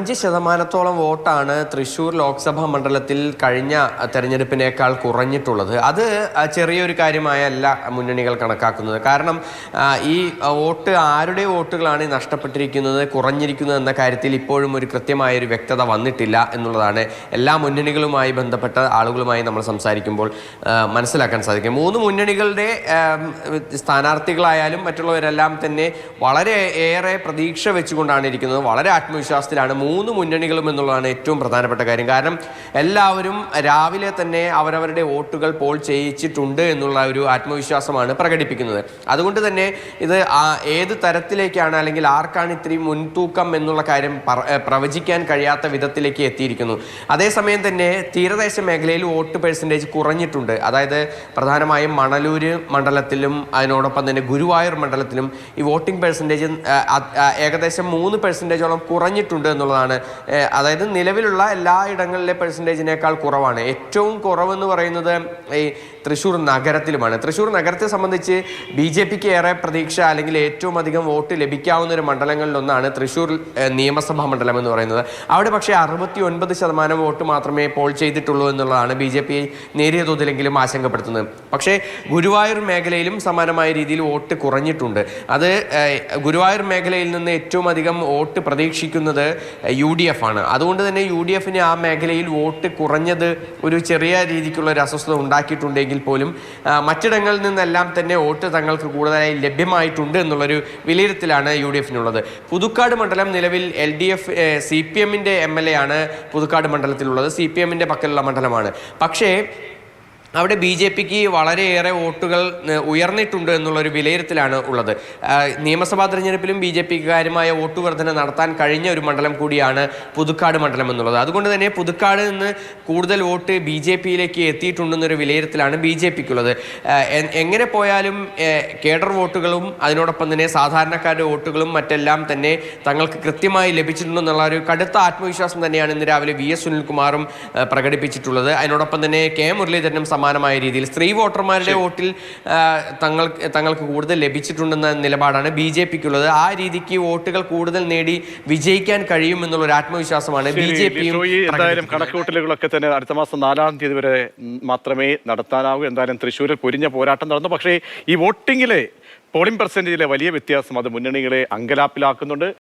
5% വോട്ടാണ് തൃശ്ശൂർ ലോക്സഭാ മണ്ഡലത്തിൽ കഴിഞ്ഞ തെരഞ്ഞെടുപ്പിനേക്കാൾ കുറഞ്ഞിട്ടുള്ളത്. അത് ചെറിയൊരു കാര്യമായല്ല മുന്നണികൾ കണക്കാക്കുന്നത്. കാരണം ഈ വോട്ട് ആരുടെ വോട്ടുകളാണ് നഷ്ടപ്പെട്ടിരിക്കുന്നത്, കുറഞ്ഞിരിക്കുന്നത് എന്ന കാര്യത്തിൽ ഇപ്പോഴും ഒരു കൃത്യമായൊരു വ്യക്തത വന്നിട്ടില്ല എന്നുള്ളതാണ് എല്ലാ മുന്നണികളുമായി ബന്ധപ്പെട്ട ആളുകളുമായി നമ്മൾ സംസാരിക്കുമ്പോൾ മനസ്സിലാക്കാൻ സാധിക്കും. 3 മുന്നണികളുടെ സ്ഥാനാർത്ഥികളായാലും മറ്റുള്ളവരെല്ലാം തന്നെ വളരെ ഏറെ പ്രതീക്ഷ വെച്ചുകൊണ്ടാണ് ഇരിക്കുന്നത്. വളരെ ആത്മവിശ്വാസത്തിലാണ് 3 മുന്നണികളും എന്നുള്ളതാണ് ഏറ്റവും പ്രധാനപ്പെട്ട കാര്യം. കാരണം എല്ലാവരും രാവിലെ തന്നെ അവരവരുടെ വോട്ടുകൾ പോൾ ചെയ്യിച്ചിട്ടുണ്ട് എന്നുള്ള ഒരു ആത്മവിശ്വാസമാണ് പ്രകടിപ്പിക്കുന്നത്. അതുകൊണ്ട് തന്നെ ഇത് ഏത് തരത്തിലേക്കാണ് അല്ലെങ്കിൽ ആർക്കാണ് ഇത്രയും മുൻതൂക്കം എന്നുള്ള കാര്യം പ്രവചിക്കാൻ കഴിയാത്ത വിധത്തിലേക്ക് എത്തിയിരിക്കുന്നു. അതേസമയം തന്നെ തീരദേശ മേഖലയിൽ വോട്ട് പെർസെൻറ്റേജ് കുറഞ്ഞിട്ടുണ്ട്. അതായത് പ്രധാനമായും മണലൂര് മണ്ഡലത്തിലും അതിനോടൊപ്പം തന്നെ ഗുരുവായൂർ മണ്ഡലത്തിലും ഈ വോട്ടിംഗ് പെർസെൻറ്റേജ് ഏകദേശം 3% കുറഞ്ഞിട്ടുണ്ട് എന്നുള്ളതാണ്. അതായത് നിലവിലുള്ള എല്ലാ ഇടങ്ങളിലെ പെർസെൻറ്റേജിനേക്കാൾ കുറവാണ്. ഏറ്റവും കുറവെന്ന് പറയുന്നത് ഈ തൃശ്ശൂർ നഗരത്തിലുമാണ്. തൃശ്ശൂർ നഗരത്തെ സംബന്ധിച്ച് BJPക്ക് ഏറെ പ്രതീക്ഷ അല്ലെങ്കിൽ ഏറ്റവും അധികം വോട്ട് ലഭിക്കാവുന്ന ഒരു മണ്ഡലങ്ങളിലൊന്നാണ് തൃശ്ശൂർ നിയമസഭാ മണ്ഡലം എന്ന് പറയുന്നത്. അവിടെ പക്ഷേ 69% വോട്ട് മാത്രമേ പോൾ ചെയ്തിട്ടുള്ളൂ എന്നുള്ളതാണ് BJP നേരിയ തോതിലെങ്കിലും ആശങ്കപ്പെടുത്തുന്നത്. പക്ഷേ ഗുരുവായൂർ മേഖലയിലും സമാനമായ രീതിയിൽ വോട്ട് കുറഞ്ഞിട്ടുണ്ട്. അത് ഗുരുവായൂർ മേഖലയിൽ നിന്ന് ഏറ്റവും അധികം വോട്ട് പ്രതീക്ഷിക്കുന്നത് UDF ആണ്. അതുകൊണ്ട് തന്നെ UDFന് ആ മേഖലയിൽ വോട്ട് കുറഞ്ഞത് ഒരു ചെറിയ രീതിക്കുള്ള ഒരു അസ്വസ്ഥത ഉണ്ടാക്കിയിട്ടുണ്ടെങ്കിൽ പോലും മറ്റിടങ്ങളിൽ നിന്നെല്ലാം തന്നെ വോട്ട് തങ്ങൾക്ക് കൂടുതലായി ലഭ്യമായിട്ടുണ്ട് എന്നുള്ളൊരു വിലയിരുത്തലാണ് UDFനുള്ളത്. പുതുക്കാട് മണ്ഡലം നിലവിൽ LDF CPMന്റെ MLA ആണ് പുതുക്കാട് മണ്ഡലത്തിലുള്ളത്. CPMന്റെ പക്കലുള്ള മണ്ഡലമാണ്. പക്ഷേ അവിടെ BJPക്ക് വളരെയേറെ വോട്ടുകൾ ഉയർന്നിട്ടുണ്ട് എന്നുള്ളൊരു വിലയിരുത്തലാണ് ഉള്ളത്. നിയമസഭാ തെരഞ്ഞെടുപ്പിലും BJPക്ക് കാര്യമായ വോട്ട് വർധന നടത്താൻ കഴിഞ്ഞ ഒരു മണ്ഡലം കൂടിയാണ് പുതുക്കാട് മണ്ഡലം എന്നുള്ളത്. അതുകൊണ്ട് തന്നെ പുതുക്കാട് നിന്ന് കൂടുതൽ വോട്ട് BJPയിലേക്ക് എത്തിയിട്ടുണ്ടെന്നൊരു വിലയിരുത്തലാണ് BJPക്കുള്ളത്. എങ്ങനെ പോയാലും കേഡർ വോട്ടുകളും അതിനോടൊപ്പം തന്നെ സാധാരണക്കാരുടെ വോട്ടുകളും മറ്റെല്ലാം തന്നെ തങ്ങൾക്ക് കൃത്യമായി ലഭിച്ചിട്ടുണ്ടെന്നുള്ള ഒരു കടുത്ത ആത്മവിശ്വാസം തന്നെയാണ് ഇന്ന് രാവിലെ VS സുനിൽകുമാറും പ്രകടിപ്പിച്ചിട്ടുള്ളത്. അതിനോടൊപ്പം തന്നെ K മുരളീധരനും സമാനമായ രീതിയിൽ സ്ത്രീ വോട്ടർമാരുടെ വോട്ടിൽ തങ്ങൾക്ക് കൂടുതൽ ലഭിച്ചിട്ടുണ്ടെന്ന നിലപാടാണ് BJPക്കുള്ളത്. ആ രീതിക്ക് വോട്ടുകൾ കൂടുതൽ നേടി വിജയിക്കാൻ കഴിയും എന്നുള്ള ഒരു ആത്മവിശ്വാസമാണ് BJPയും. എന്തായാലും കണക്കുകൂട്ടലുകളൊക്കെ തന്നെ അടുത്ത മാസം 4-ാം തീയതി വരെ മാത്രമേ നടത്താനാവൂ. എന്തായാലും തൃശ്ശൂരിൽ പൊരിഞ്ഞ പോരാട്ടം നടന്നു. പക്ഷേ ഈ വോട്ടിങ്ങിലെ പോളിംഗ് പെർസെൻറ്റേജിലെ വലിയ വ്യത്യാസം അത് മുന്നണികളെ അങ്കലാപ്പിലാക്കുന്നുണ്ട്.